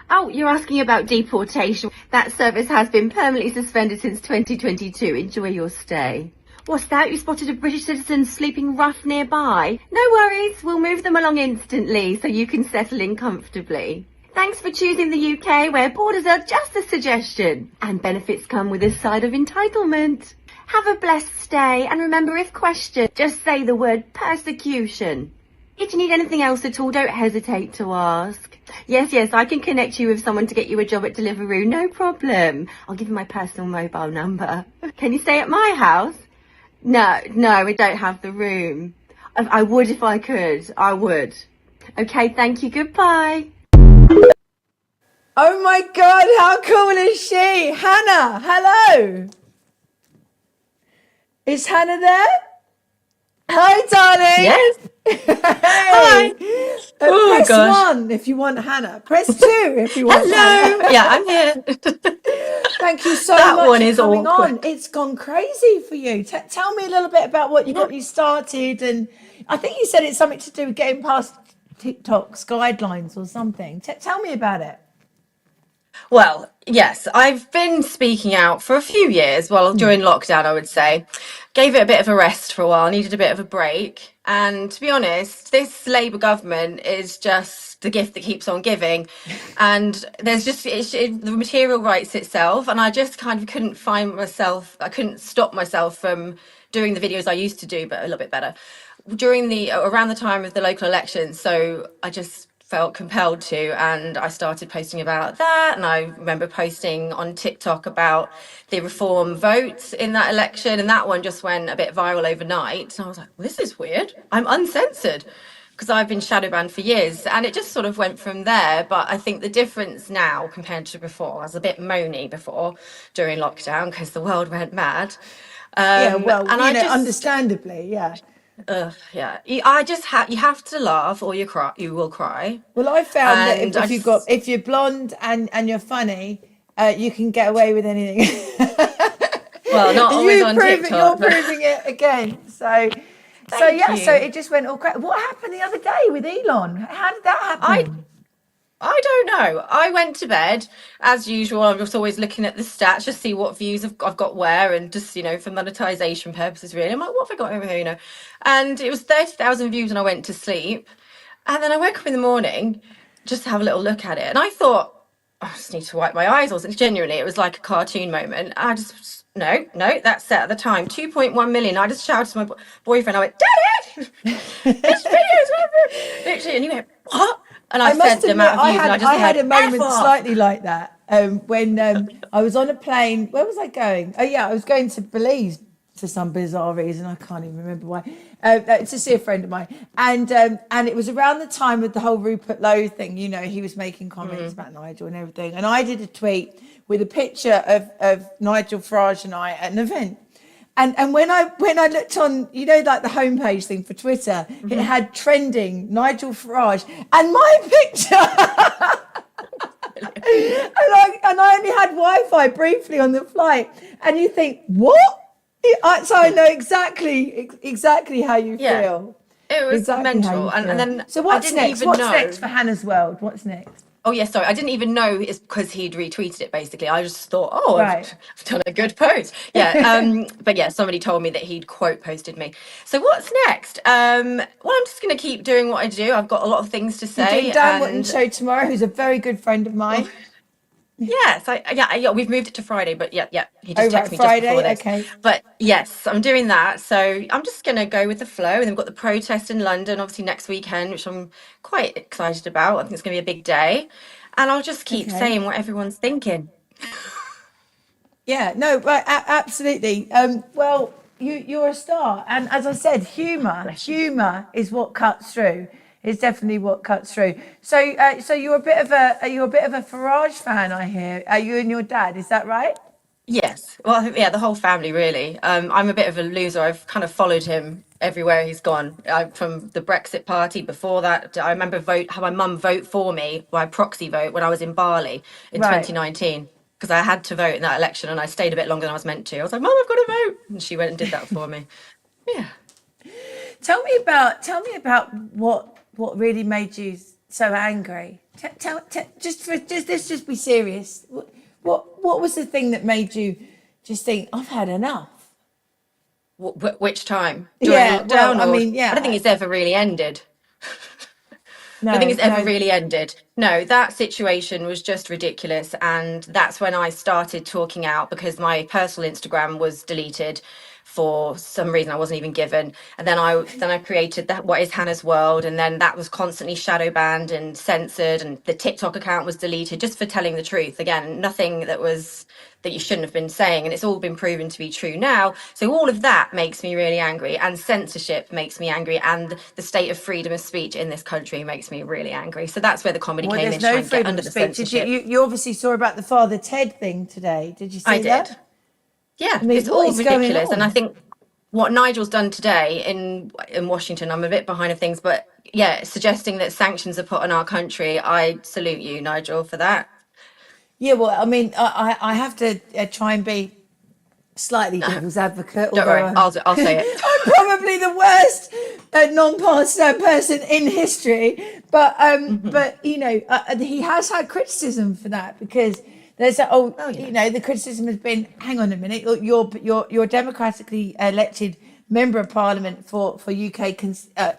Speaker 4: Oh, you're asking about deportation. That service has been permanently suspended since 2022. Enjoy your stay. What's that? You spotted a British citizen sleeping rough nearby? No worries. We'll move them along instantly so you can settle in comfortably. Thanks for choosing the UK, where borders are just a suggestion and benefits come with a side of entitlement. Have a blessed stay, and remember, if questioned, just say the word persecution. If you need anything else at all, don't hesitate to ask. Yes, I can connect you with someone to get you a job at Deliveroo, no problem. I'll give you my personal mobile number. Can you stay at my house? No, we don't have the room. I would if I could, I would. Okay, thank you, goodbye.
Speaker 1: Oh my God, how cool is she? Hannah, hello. Is Hannah there? Hi, darling.
Speaker 5: Yes.
Speaker 1: Hey.
Speaker 5: Hi. Oh,
Speaker 1: Press
Speaker 5: gosh.
Speaker 1: 1 if you want Hannah. Press 2 if you want Hannah.
Speaker 5: Hello. Yeah, I'm here.
Speaker 1: Thank you so
Speaker 5: That
Speaker 1: much
Speaker 5: one
Speaker 1: for
Speaker 5: is
Speaker 1: coming
Speaker 5: awkward.
Speaker 1: on. It's gone crazy for you. Tell me a little bit about what got you started. And I think you said it's something to do with getting past TikTok's guidelines or something. Tell me about it.
Speaker 5: Well, yes, I've been speaking out for a few years, well, during lockdown, I would say. Gave it a bit of a rest for a while, needed a bit of a break. And to be honest, this Labour government is just the gift that keeps on giving. And there's just the material writes itself. And I just kind of couldn't I couldn't stop myself from doing the videos I used to do, but a little bit better. Around the time of the local elections, so I just felt compelled to, and I started posting about that. And I remember posting on TikTok about the reform vote in that election, and that one just went a bit viral overnight. And I was like, well, this is weird. I'm uncensored, because I've been shadow banned for years, and it just sort of went from there. But I think the difference now compared to before, I was a bit moany before during lockdown because the world went mad.
Speaker 1: Understandably, yeah.
Speaker 5: Yeah, you have to laugh or you will cry.
Speaker 1: Well, I found
Speaker 5: And
Speaker 1: that if you're blonde and you're funny, you can get away with anything.
Speaker 5: Well, not always on TikTok.
Speaker 1: You're proving it again. So
Speaker 5: Thank you.
Speaker 1: so it just went all crazy. What happened the other day with Elon? How did that happen?
Speaker 5: I don't know. I went to bed as usual. I'm just always looking at the stats, just see what views I've got where, and just for monetization purposes, really. I'm like, what have I got over here? And it was 30,000 views, and I went to sleep. And then I woke up in the morning just to have a little look at it, and I thought, I just need to wipe my eyes. Genuinely, it was like a cartoon moment. I just no, that's set at the time 2.1 million. I just shouted to my boyfriend. I went, Daddy, this video's literally, and he went, what? And I said the amount of views,
Speaker 1: I had a moment slightly like that when I was on a plane. Where was I going? Oh yeah, I was going to Belize for some bizarre reason. I can't even remember why. To see a friend of mine, and it was around the time of the whole Rupert Lowe thing. He was making comments about Nigel and everything, and I did a tweet with a picture of Nigel Farage and I at an event. And when I looked on, like the homepage thing for Twitter, it had trending Nigel Farage and my picture. and I only had Wi-Fi briefly on the flight. And you think, what? So I know exactly how you feel.
Speaker 5: It was
Speaker 1: Exactly how
Speaker 5: mental.
Speaker 1: you feel.
Speaker 5: And then
Speaker 1: So what's
Speaker 5: I didn't
Speaker 1: next?
Speaker 5: even
Speaker 1: What's
Speaker 5: know.
Speaker 1: next for Hannah's World? What's next?
Speaker 5: Oh, yeah, sorry. I didn't even know it's because he'd retweeted it, basically. I just thought,
Speaker 1: Right.
Speaker 5: I've done a good post. Yeah. But yeah, somebody told me that he'd quote posted me. So what's next? Well, I'm just going to keep doing what I do. I've got a lot of things to
Speaker 1: You're
Speaker 5: say.
Speaker 1: doing Dan Wotton's show tomorrow, who's a very good friend of mine.
Speaker 5: Yes, we've moved it to Friday, but yeah, he just texted me
Speaker 1: Friday,
Speaker 5: just before this.
Speaker 1: okay.
Speaker 5: But yes, I'm doing that. So I'm just going to go with the flow. And then we've got the protest in London, obviously next weekend, which I'm quite excited about. I think it's going to be a big day. And I'll just keep saying what everyone's thinking.
Speaker 1: Yeah, no, right, absolutely. Well, you're a star, and as I said, humour is what cuts through. It's definitely what cuts through. So you're a bit of a Farage fan, I hear. Are you and your dad? Is that right?
Speaker 5: Yes. Well, I think, yeah, the whole family really. I'm a bit of a loser. I've kind of followed him everywhere he's gone. From the Brexit Party before that, I remember how my mum vote for me by proxy vote when I was in Bali in
Speaker 1: Right.
Speaker 5: 2019 because I had to vote in that election and I stayed a bit longer than I was meant to. I was like, Mum, I've got to vote, and she went and did that for me. Yeah.
Speaker 1: Tell me about what really made you so angry. Let's just be serious. What was the thing that made you just think I've had enough?
Speaker 5: Which time during
Speaker 1: Yeah, well,
Speaker 5: lockdown,
Speaker 1: I
Speaker 5: or
Speaker 1: mean,
Speaker 5: I don't think
Speaker 1: yeah,
Speaker 5: it's ever really ended. I don't think
Speaker 1: no,
Speaker 5: it's ever
Speaker 1: no,
Speaker 5: really ended. No, that situation was just ridiculous. And that's when I started talking out because my personal Instagram was deleted for some reason I wasn't even given. And then I created that what is Hannah's World, and then that was constantly shadow banned and censored, and the TikTok account was deleted just for telling the truth. Again, nothing that you shouldn't have been saying, and it's all been proven to be true now. So all of that makes me really angry, and censorship makes me angry, and the state of freedom of speech in this country makes me really angry. So that's where the comedy
Speaker 1: well,
Speaker 5: came
Speaker 1: there's
Speaker 5: in, to try
Speaker 1: no
Speaker 5: and get
Speaker 1: freedom
Speaker 5: under
Speaker 1: of
Speaker 5: the
Speaker 1: speech. Did you,
Speaker 5: censorship.
Speaker 1: you obviously saw about the Father Ted thing today? Did you
Speaker 5: I
Speaker 1: see
Speaker 5: did.
Speaker 1: that?
Speaker 5: Yeah,
Speaker 1: I mean,
Speaker 5: it's
Speaker 1: what
Speaker 5: all
Speaker 1: is going
Speaker 5: ridiculous. And I
Speaker 1: on?
Speaker 5: think what Nigel's done today in Washington, I'm a bit behind of things, but yeah, suggesting that sanctions are put on our country, I salute you, Nigel, for that.
Speaker 1: Yeah, well, I mean, I have to try and be slightly devil's advocate,
Speaker 5: Don't
Speaker 1: although
Speaker 5: worry, I'll say it.
Speaker 1: I'm probably the worst non-partisan person in history. But he has had criticism for that because there's that. Oh,
Speaker 5: Oh yeah.
Speaker 1: the criticism has been, hang on a minute, you're a democratically elected member of parliament for UK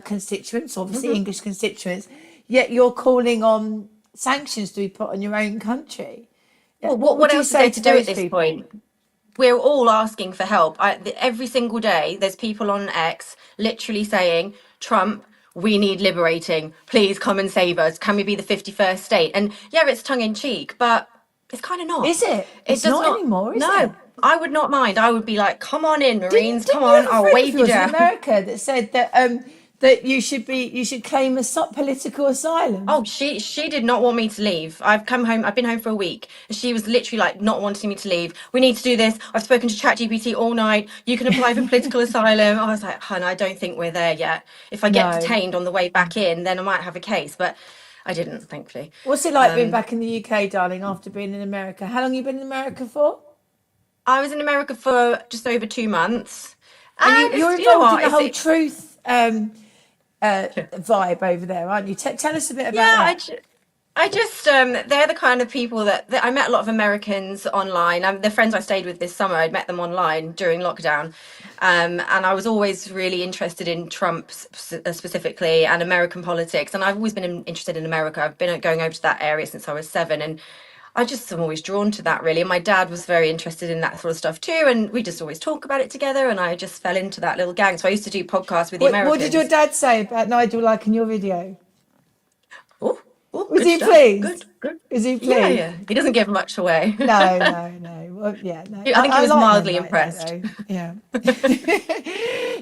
Speaker 1: constituents, obviously English constituents, yet you're calling on sanctions to be put on your own country.
Speaker 5: Well,
Speaker 1: What would
Speaker 5: what
Speaker 1: you
Speaker 5: else is
Speaker 1: say
Speaker 5: there
Speaker 1: to
Speaker 5: to do at
Speaker 1: those
Speaker 5: this
Speaker 1: people?
Speaker 5: point? We're all asking for help. Every single day, there's people on X literally saying, Trump, we need liberating. Please come and save us. Can we be the 51st state? And yeah, it's tongue in cheek, but it's kind of not.
Speaker 1: Is it?
Speaker 5: It
Speaker 1: It's
Speaker 5: does
Speaker 1: not
Speaker 5: not.
Speaker 1: anymore, is it?
Speaker 5: No, I would not mind. I would be like, come on in,
Speaker 1: Didn't
Speaker 5: Marines. Come
Speaker 1: didn't you
Speaker 5: on.
Speaker 1: have a
Speaker 5: I'll
Speaker 1: friend of
Speaker 5: wave you
Speaker 1: yours in
Speaker 5: down.
Speaker 1: America that said that you should claim political asylum?
Speaker 5: Oh, she did not want me to leave. I've come home. I've been home for a week, and she was literally like not wanting me to leave. We need to do this. I've spoken to ChatGPT all night. You can apply for political asylum. I was like, hun, I don't think we're there yet. If I get
Speaker 1: No.
Speaker 5: detained on the way back in, then I might have a case. But I didn't, thankfully.
Speaker 1: What's it like being back in the UK, darling, after being in America? How long you been in America for?
Speaker 5: I was in America for just over 2 months,
Speaker 1: And
Speaker 5: and
Speaker 1: you're
Speaker 5: you know
Speaker 1: involved in
Speaker 5: what?
Speaker 1: the whole truth vibe over there, aren't you? Tell us a bit about
Speaker 5: Yeah,
Speaker 1: that.
Speaker 5: I just they're the kind of people that I met a lot of Americans online. The friends I stayed with this summer, I'd met them online during lockdown, and I was always really interested in Trump specifically and American politics. And I've always been interested in America. I've been going over to that area since I was 7, and I just am always drawn to that really. And my dad was very interested in that sort of stuff too, and we just always talk about it together. And I just fell into that little gang. So I used to do podcasts with the
Speaker 1: What did your
Speaker 5: Americans.
Speaker 1: dad say about Nigel liking your video?
Speaker 5: Oh, oh,
Speaker 1: Was
Speaker 5: good
Speaker 1: he
Speaker 5: stuff.
Speaker 1: pleased?
Speaker 5: Good.
Speaker 1: Is he
Speaker 5: Yeah,
Speaker 1: pleased?
Speaker 5: yeah. He doesn't give much away.
Speaker 1: No. Well, yeah, no.
Speaker 5: I think he was
Speaker 1: like men
Speaker 5: mildly
Speaker 1: like that,
Speaker 5: impressed.
Speaker 1: though. Yeah.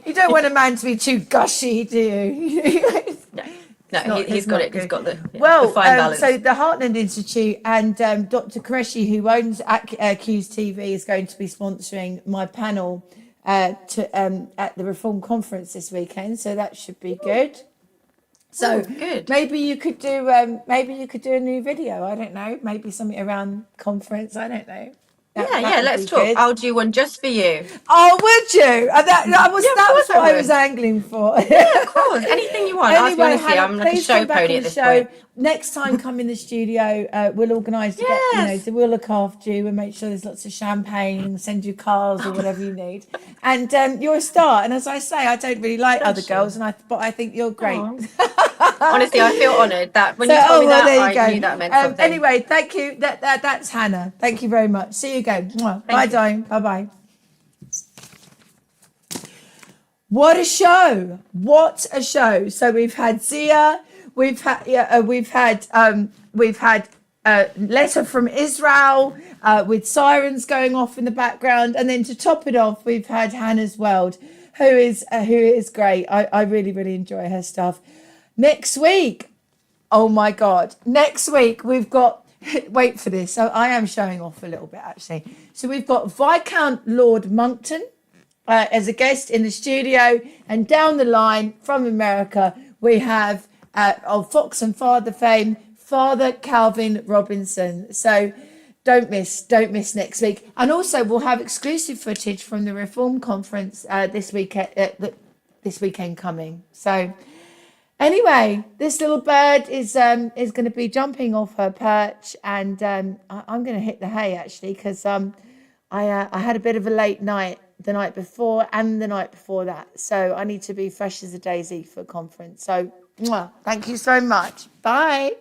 Speaker 1: You don't want a man to be too gushy, do you?
Speaker 5: No, no,
Speaker 1: It's
Speaker 5: he's got
Speaker 1: not
Speaker 5: it. He's
Speaker 1: good.
Speaker 5: got the
Speaker 1: Well,
Speaker 5: fine
Speaker 1: so
Speaker 5: balance.
Speaker 1: the Heartland Institute and Dr. Qureshi, who owns Quews TV, is going to be sponsoring my panel at the Reform Conference this weekend. So that should be good. So
Speaker 5: Good.
Speaker 1: maybe you could do a new video. I don't know. Maybe something around conference. I don't know. That would
Speaker 5: Let's
Speaker 1: be
Speaker 5: talk.
Speaker 1: good.
Speaker 5: I'll do one just for you.
Speaker 1: Oh, would you? That was
Speaker 5: Yeah, of course
Speaker 1: what
Speaker 5: I
Speaker 1: I was
Speaker 5: would.
Speaker 1: angling for.
Speaker 5: Yeah, of course. Anything you want. I'll be
Speaker 1: Anyway,
Speaker 5: honest with you,
Speaker 1: Hannah,
Speaker 5: I'm like a
Speaker 1: please
Speaker 5: show
Speaker 1: come back
Speaker 5: pony
Speaker 1: on
Speaker 5: at
Speaker 1: the
Speaker 5: this
Speaker 1: show.
Speaker 5: point.
Speaker 1: Next time, come in the studio. We'll organise to get,
Speaker 5: Yes.
Speaker 1: so we'll look after you and make sure there's lots of champagne, send you cars or whatever you need. And you're a star. And as I say, I don't really like other
Speaker 5: Bless you.
Speaker 1: girls, but I think you're great.
Speaker 5: Aw. Honestly, I feel honoured that when
Speaker 1: So,
Speaker 5: you told me
Speaker 1: well,
Speaker 5: that,
Speaker 1: there
Speaker 5: I
Speaker 1: you go.
Speaker 5: knew that meant something.
Speaker 1: Anyway, thank you. That's Hannah. Thank you very much. See you again. Mwah. Bye,
Speaker 5: you.
Speaker 1: darling. Bye bye. What a show! What a show! So we've had Zia, we've had letter from Israel with sirens going off in the background, and then to top it off, we've had Hannah's World, who is great. I really enjoy her stuff. Next week, oh my God! Next week we've got wait for this. So I am showing off a little bit, actually. So we've got Viscount Lord Monkton as a guest in the studio. And down the line from America, we have of Fox and Father fame, Father Calvin Robinson. So don't miss next week. And also we'll have exclusive footage from the Reform Conference this weekend coming. So anyway, this little bird is going to be jumping off her perch, and I'm going to hit the hay actually, because I had a bit of a late night the night before and the night before that, so I need to be fresh as a daisy for conference. So, thank you so much. Bye.